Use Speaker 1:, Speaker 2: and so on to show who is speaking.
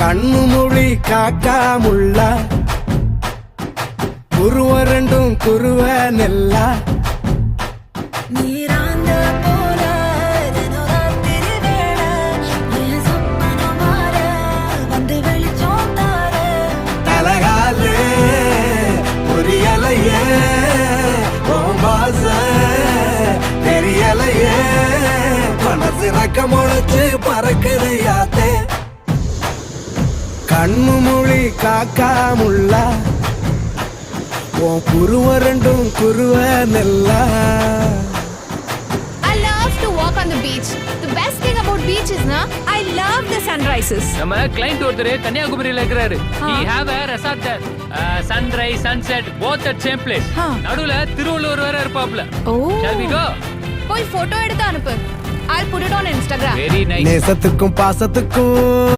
Speaker 1: கண்ணு மொழி காக்காமுள்ள குருவ ரெண்டும் குருவ நெல்லா
Speaker 2: நீராந்த போல தினராத்திரி வேள என் சொப்பனம் மாற வந்து வெளிச்சம் தார
Speaker 1: தலகாலே புரியலையே ஓம்பாச தெரியலையே மனசு ரக்க முளைச்சு பறக்குது யாத்தே கண்ணு மொழி காக்காமுள்ள உன் குருவ ரெண்டும் குருவ நெல்லா.
Speaker 3: I love to walk on the beach. The best thing about beach is na I love the sunrises.
Speaker 4: நம்ம கிளைண்ட் ஒருத்தர் கன்னியாகுமரியில இருக்கிறாரு. He have a resort there. Sunrise, sunset, both at same place. நடுவுல திருவள்ளுவர் வேற இருப்பாப்ல.
Speaker 3: Oh.
Speaker 4: Shall we go?
Speaker 3: போய் photo எடுத்து அனுப்பு. I'll put it on Instagram.
Speaker 4: Very nice.
Speaker 1: நேசத்துக்கும் பாசத்துக்கும்